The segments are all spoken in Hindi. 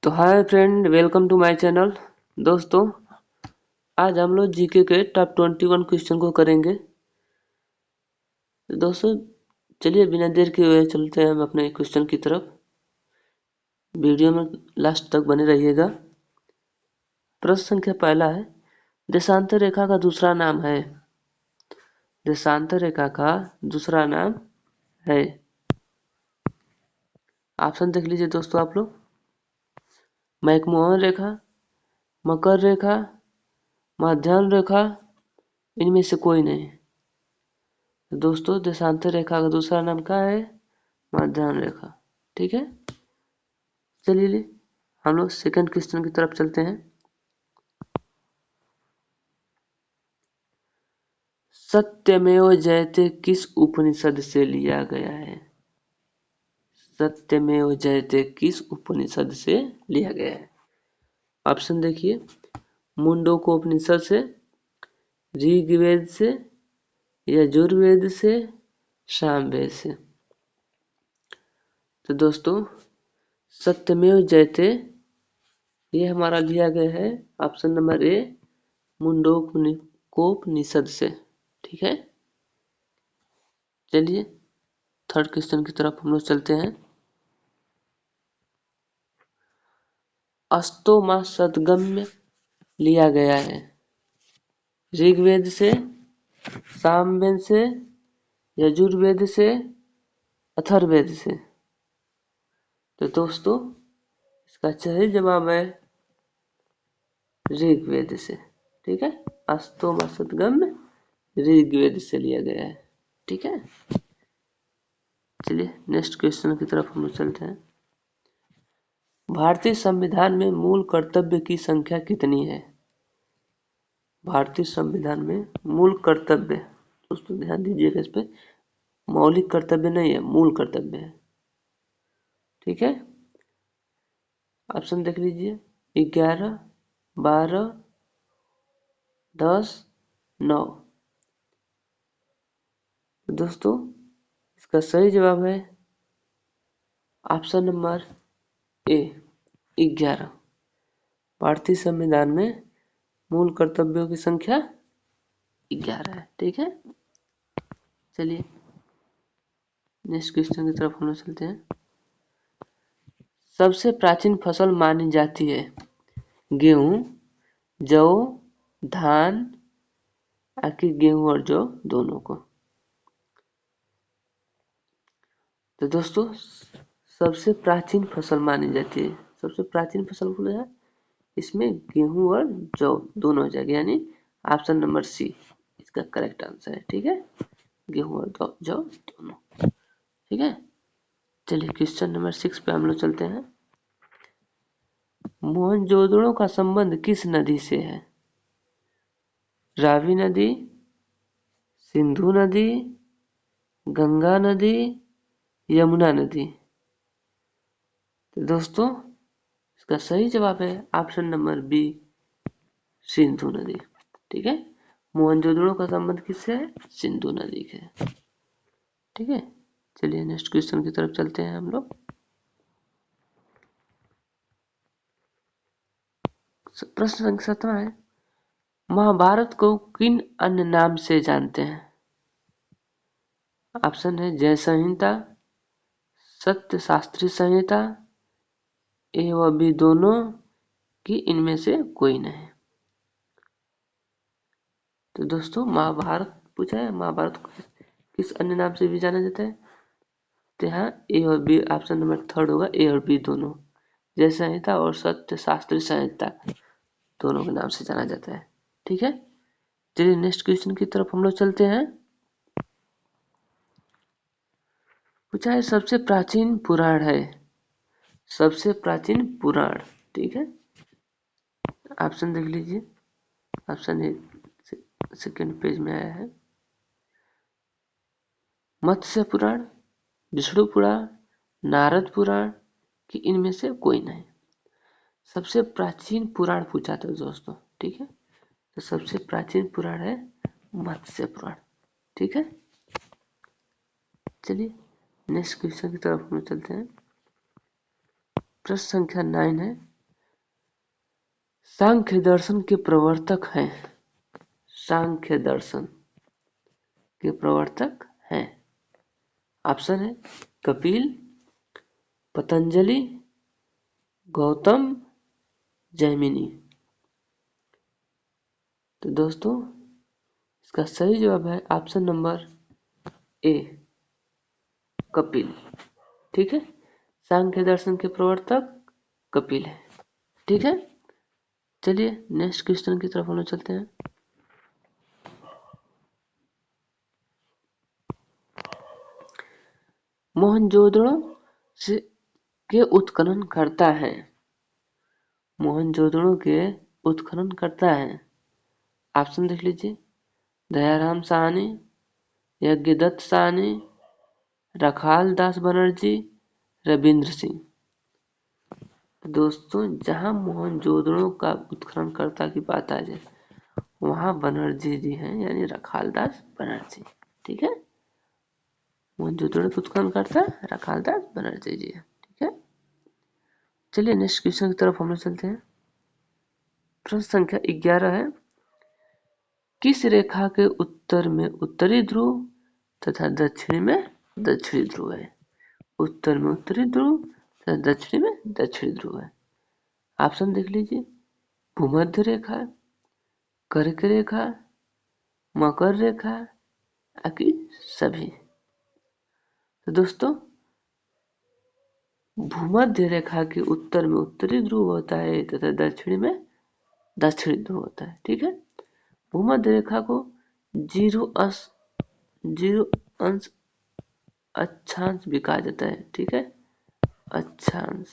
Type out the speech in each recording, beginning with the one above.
तो hi friend, welcome to my channel. दोस्तों, आज हम लोग जीके के टॉप 21 क्वेश्चन को करेंगे। तो दोस्तों, चलिए बिना देर किए हुए चलते हैं हम अपने क्वेश्चन की तरफ। वीडियो में लास्ट तक बने रहिएगा। प्रश्न संख्या पहला है, देशांतर रेखा का दूसरा नाम है। देशांतर रेखा का दूसरा नाम है। ऑप्शन देख लीजिए दोस्तों आप लोग। मैकमोहन रेखा, मकर रेखा, मध्याह्न रेखा, इनमें से कोई नहीं। दोस्तों, देशांतर रेखा का दूसरा नाम क्या है? मध्याह्न रेखा। ठीक है, चलिए हम लोग सेकंड क्वेश्चन की तरफ चलते हैं। सत्यमेव जयते किस उपनिषद से लिया गया है? सत्यमेव जयते किस उपनिषद से लिया गया है? ऑप्शन देखिए, मुंडकोपनिषद से, ऋग्वेद से, यजुर्वेद से, सामवेद से। तो दोस्तों, सत्यमेव जयते ये हमारा लिया गया है ऑप्शन नंबर ए, मुंडकोपनिषद से। ठीक है, चलिए थर्ड क्वेश्चन की तरफ हम लोग चलते हैं। अस्तोमा सदगम्य लिया गया है ऋग्वेद से, सामवेद से, यजुर्वेद से, अथर्ववेद से। तो दोस्तों, इसका सही जवाब है ऋग्वेद से। ठीक है, अस्तोमा सदगम्य ऋग्वेद से लिया गया है। ठीक है, चलिए नेक्स्ट क्वेश्चन की तरफ हम लोग चलते हैं। भारतीय संविधान में मूल कर्तव्य की संख्या कितनी है? भारतीय संविधान में मूल कर्तव्य, दोस्तों ध्यान दीजिएगा इस पे, मौलिक कर्तव्य नहीं है, मूल कर्तव्य है। ठीक है, ऑप्शन देख लीजिए, 11, 12, 10, 9। दोस्तों, इसका सही जवाब है ऑप्शन नंबर ए, 11। भारतीय संविधान में मूल कर्तव्यों की संख्या 11 है। ठीक है, चलिए नेक्स्ट क्वेश्चन की तरफ हम लोग चलते हैं। सबसे प्राचीन फसल मानी जाती है गेहूं, जौ, धान, आखिर गेहूं और जौ दोनों को। तो दोस्तों, सबसे प्राचीन फसल मानी जाती है, सबसे प्राचीन फसल कौन है? इसमें गेहूं और जौ दोनों हो जाएगा, यानी ऑप्शन नंबर सी इसका करेक्ट आंसर है। ठीक है, गेहूं और जौ दोनों। ठीक है, चलिए क्वेश्चन नंबर 6 पे हम लोग चलते हैं। मोहनजोदड़ो का संबंध किस नदी से है? रावी नदी, सिंधु नदी, गंगा नदी, यमुना नदी। तो दोस्तों, इसका सही जवाब है ऑप्शन नंबर बी, सिंधु नदी। ठीक है, मोहनजोदड़ो का संबंध किससे है? सिंधु नदी के। ठीक है, चलिए नेक्स्ट क्वेश्चन की तरफ चलते हैं हम लोग। प्रश्न संख्या 17 है, महाभारत को किन अन्य नाम से जानते हैं? ऑप्शन है जय संहिता, सत्य शास्त्री संहिता, ए व बी दोनों, कि इनमें से कोई नहीं। तो दोस्तों, महाभारत पूछा है, महाभारत को किस अन्य नाम से भी जाना जाता है? तो यहाँ ए और बी ऑप्शन नंबर थर्ड होगा, ए और बी दोनों, जय संहिता और सत्य शास्त्री संहिता दोनों के नाम से जाना जाता है। ठीक है, चलिए नेक्स्ट क्वेश्चन की तरफ हम लोग चलते हैं। पूछा है सबसे प्राचीन पुराण है, सबसे प्राचीन पुराण। ठीक है, ऑप्शन देख लीजिए, ऑप्शन ए सेकेंड पेज में आया है। मत्स्य पुराण, विष्णु पुराण, नारद पुराण, कि इनमें से कोई नहीं। सबसे प्राचीन पुराण पूछा था दोस्तों। ठीक है, तो सबसे प्राचीन पुराण है मत्स्य पुराण। ठीक है, चलिए नेक्स्ट क्वेश्चन की तरफ हम चलते हैं। प्रश्न संख्या 9 है, सांख्य दर्शन के प्रवर्तक हैं। सांख्य दर्शन के प्रवर्तक हैं। ऑप्शन है कपिल, पतंजलि, गौतम, जैमिनी। तो दोस्तों इसका सही जवाब है ऑप्शन नंबर ए, कपिल। ठीक है, सांख्य दर्शन के प्रवर्तक कपिल है। ठीक है, चलिए नेक्स्ट क्वेश्चन की तरफ हम लोग चलते हैं। मोहनजोदड़ो से के उत्खनन करता है। मोहनजोदड़ो के उत्खनन करता है। ऑप्शन देख लीजिए, दयाराम साहनी, यज्ञदत्त साहनी, रखाल दास बनर्जी, रविंद्र सिंह। दोस्तों जहां मोहनजोदड़ो का उत्खनन करता की बात आ जाए वहां बनर्जी जी हैं, यानी रखाल दास बनर्जी। ठीक है, मोहनजोदड़ो का उत्खनन करता रखाल दास बनर्जी जी है। ठीक है, चलिए नेक्स्ट क्वेश्चन की तरफ हम लोग चलते हैं। प्रश्न संख्या 11 है, किस रेखा के उत्तर में उत्तरी ध्रुव तथा दक्षिण में दक्षिणी ध्रुव है। उत्तर में उत्तरी ध्रुव तथा दक्षिण में दक्षिणी ध्रुव है। ऑप्शन देख लीजिए, भूमध्य रेखा, कर्क रेखा, मकर रेखा, आकि सभी। तो दोस्तों भूमध्य रेखा के उत्तर में उत्तरी ध्रुव होता है तथा दक्षिण में दक्षिणी ध्रुव होता है। ठीक है, भूमध्य रेखा को 0 अंश अक्षांश भी कहा जाता है। ठीक है, अक्षांश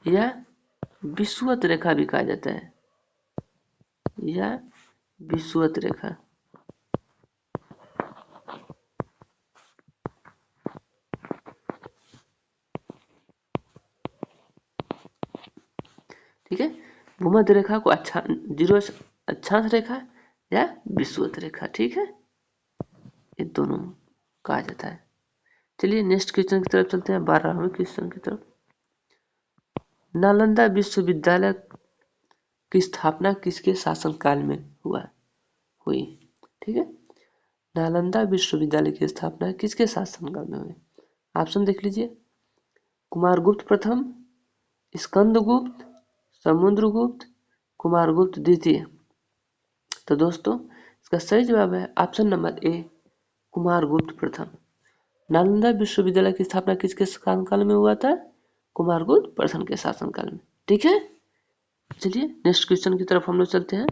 या विषुवत रेखा भी कहा जाता है, या विषुवत रेखा। ठीक है, भूमध्य रेखा को 0 अक्षांश रेखा या विषुवत रेखा। ठीक है, ये दोनों कहा जाता है। चलिए नेक्स्ट क्वेश्चन की तरफ चलते हैं, 12वें क्वेश्चन की तरफ। नालंदा विश्वविद्यालय की स्थापना किसके शासनकाल में हुई। ठीक है, नालंदा विश्वविद्यालय की स्थापना किसके शासनकाल में हुई। ऑप्शन देख लीजिए, कुमारगुप्त प्रथम, स्कंदगुप्त, समुद्रगुप्त, कुमारगुप्त द्वितीय। तो दोस्तों इसका सही जवाब है ऑप्शन नंबर ए, कुमारगुप्त प्रथम। नालंदा विश्वविद्यालय की स्थापना किसके शासनकाल में हुआ था, कुमारगुप्त प्रथम के शासनकाल में। ठीक है, चलिए नेक्स्ट क्वेश्चन की तरफ हम लोग चलते हैं।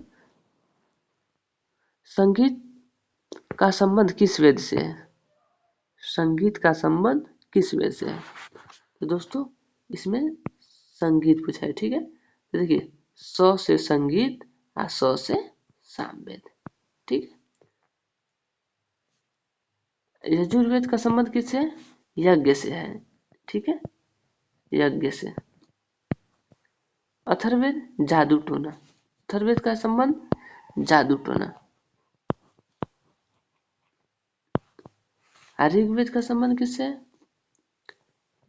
संगीत का संबंध किस वेद से है। संगीत का संबंध किस वेद से है। तो दोस्तों इसमें संगीत पूछा है। ठीक है, तो देखिए, सौ से संगीत और 100 से सामवेद। ठीक है, यजुर्वेद का संबंध किससे है, यज्ञ से है। ठीक है, यज्ञ से। अथर्ववेद जादू टोना, अथर्ववेद का संबंध जादू टोना। ऋग्वेद का संबंध किससे है,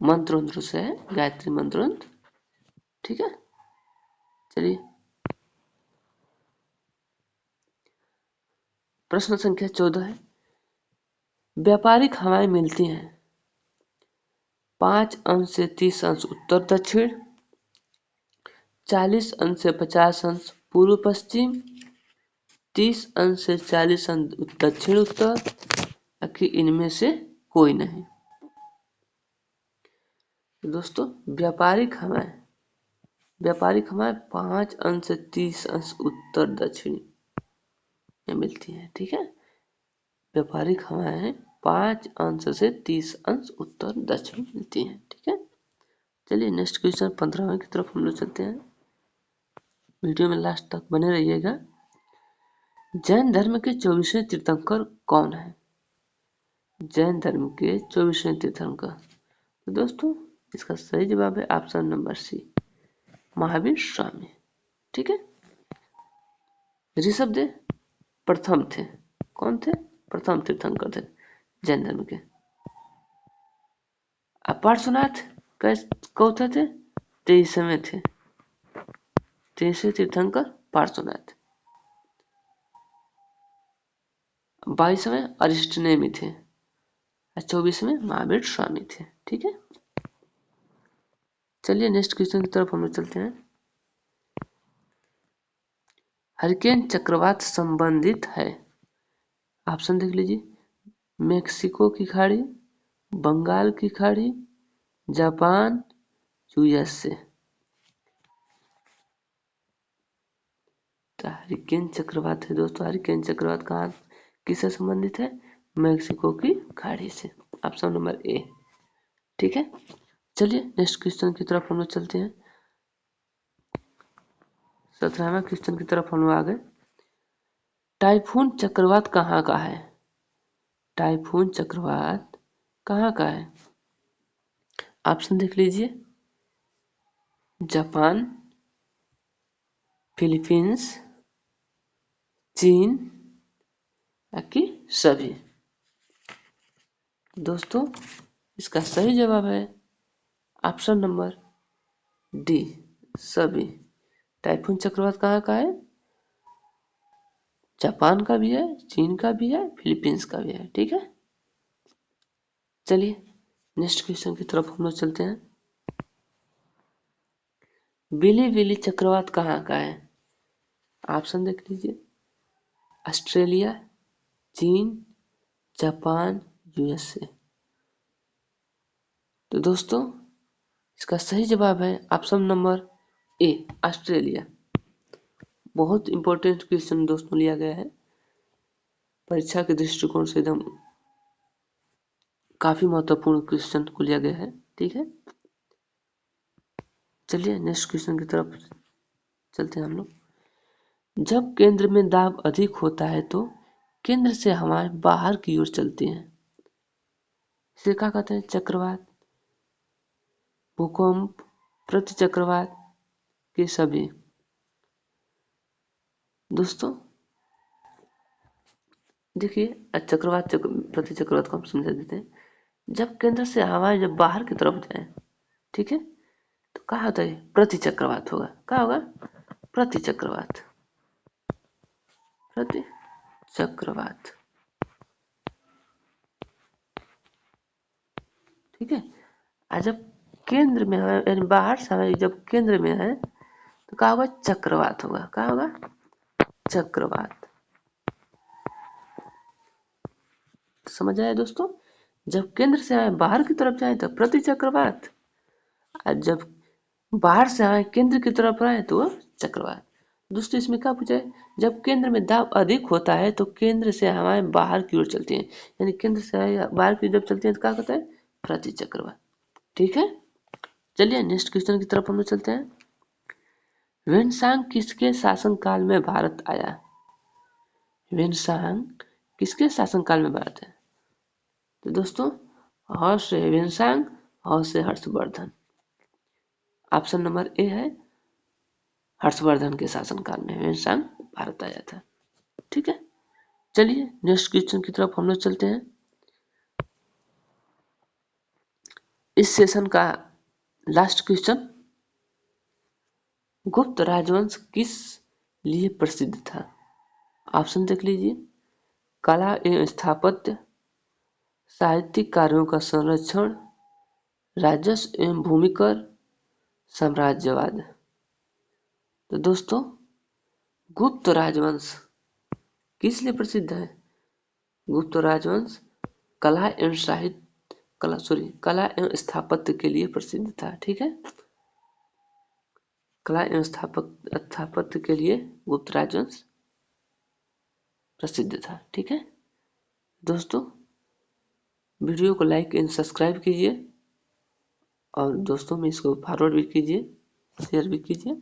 मंत्रोंत्र से है, गायत्री मंत्रोंत्र। ठीक है, चलिए प्रश्न संख्या 14 है, व्यापारिक हवाएं मिलती हैं 5 अंश से 30 अंश उत्तर दक्षिण, 40 अंश से 50 अंश पूर्व पश्चिम, 30 अंश से 40 अंश दक्षिण उत्तर, आखिर इनमें से कोई नहीं। दोस्तों व्यापारिक हवाएं 5 अंश से 30 अंश उत्तर दक्षिण में मिलती हैं। ठीक है, व्यापारिक हवाएं 5 अंश से 30 अंश उत्तर दक्षिण मिलती हैं। ठीक है, चलिए नेक्स्ट क्वेश्चन 15वें की तरफ हम लोग चलते हैं। वीडियो में लास्ट तक बने रहिएगा। जैन धर्म के 24वें तीर्थंकर कौन है। जैन धर्म के 24वें तीर्थंकर, तो दोस्तों इसका सही जवाब है option number C, Mahavir Swami. ठीक है, ऋषभदेव प्रथम थे। कौन थे, प्रथम तीर्थंकर थे जैन धर्म के। पार्श्वनाथ कौन थे, 23वें थे, 23वें तीर्थंकर पार्श्वनाथ। 22वें अरिष्टनेमी थे, 24वें महावीर स्वामी थे। ठीक है, चलिए नेक्स्ट क्वेश्चन की तरफ हम लोग चलते हैं। हरिकेन चक्रवात संबंधित है, ऑप्शन देख लीजिए, मेक्सिको की खाड़ी, बंगाल की खाड़ी, जापान, यूएसए। तो हरिकेन चक्रवात है दोस्तों, हरिकेन चक्रवात कहाँ किससे संबंधित है? मेक्सिको की खाड़ी से, ऑप्शन नंबर ए। ठीक है, चलिए नेक्स्ट क्वेश्चन की तरफ हम लोग चलते हैं। 17वां क्वेश्चन की तरफ हम लोग आ गए। टाइफून चक्रवात कहाँ का है? टाइफून चक्रवात कहाँ का है? ऑप्शन देख लीजिए, जापान, फिलीपींस, चीन कि सभी। दोस्तों इसका सही जवाब है ऑप्शन नंबर डी, सभी। टाइफून चक्रवात कहाँ का है? जापान का भी है, चीन का भी है, फिलीपींस का भी है। ठीक है, चलिए नेक्स्ट क्वेश्चन की तरफ हम लोग चलते हैं। बिली बिली चक्रवात कहाँ का है? ऑप्शन देख लीजिए, ऑस्ट्रेलिया, चीन, जापान, यूएसए। तो दोस्तों इसका सही जवाब है ऑप्शन नंबर ए, ऑस्ट्रेलिया। बहुत इंपॉर्टेंट क्वेश्चन दोस्तों लिया गया है, परीक्षा के दृष्टिकोण से एकदम काफी महत्वपूर्ण क्वेश्चन को लिया गया है। ठीक है, चलिए नेक्स्ट क्वेश्चन की तरफ चलते हैं हम लोग। जब केंद्र में दाब अधिक होता है तो केंद्र से हवाएं बाहर की ओर चलती हैं, इसे क्या कहते हैं? चक्रवात, भूकंप, प्रतिचक्रवात के सभी। दोस्तों देखिए चक्रवात प्रतिचक्रवात को हम समझा देते हैं। जब केंद्र से हवाएं जब बाहर की तरफ जाए, ठीक है, तो क्या होता है? प्रतिचक्रवात होगा। क्या होगा? प्रतिचक्रवात, प्रतिचक्रवात। ठीक है, और जब केंद्र में है यानी बाहर से हवाएं जब केंद्र में है तो क्या होगा? चक्रवात होगा। क्या होगा? चक्रवात। समझ आया दोस्तों? जब केंद्र से हवाएं बाहर की तरफ जाए तो प्रतिचक्रवात, और जब बाहर से हवाएं केंद्र की तरफ आए तो चक्रवात। दोस्तों इसमें क्या पूछा है? जब केंद्र में दाब अधिक होता है तो केंद्र से हवाएं बाहर की ओर चलती हैं, यानी केंद्र से हवाएं बाहर की जब चलती हैं तो क्या होता है? प्रतिचक्रवात। ठीक है, चलिए नेक्स्ट क्वेश्चन की तरफ हम लोग चलते हैं। वेनसांग किसके शासनकाल में भारत आया? वेनसांग किसके शासनकाल में भारत है? तो दोस्तों ह से वेनसांग, ह से हर्षवर्धन। ऑप्शन नंबर ए है, हर्षवर्धन के शासनकाल में वेनसांग भारत आया था। ठीक है, चलिए नेक्स्ट क्वेश्चन की तरफ हम लोग चलते हैं। इस सेशन का लास्ट क्वेश्चन, गुप्त राजवंश किस लिए प्रसिद्ध था? ऑप्शन देख लीजिए, कला एवं स्थापत्य, साहित्यिक कार्यों का संरक्षण, राजस्व एवं भूमिकर, साम्राज्यवाद। तो दोस्तों गुप्त राजवंश किस लिए प्रसिद्ध है? गुप्त राजवंश कला एवं साहित्य कला एवं स्थापत्य के लिए प्रसिद्ध था। ठीक है, कला एवं स्थापत्य के लिए गुप्त राजवंश प्रसिद्ध था। ठीक है दोस्तों, वीडियो को लाइक एंड सब्सक्राइब कीजिए और दोस्तों में इसको फॉरवर्ड भी कीजिए, शेयर भी कीजिए।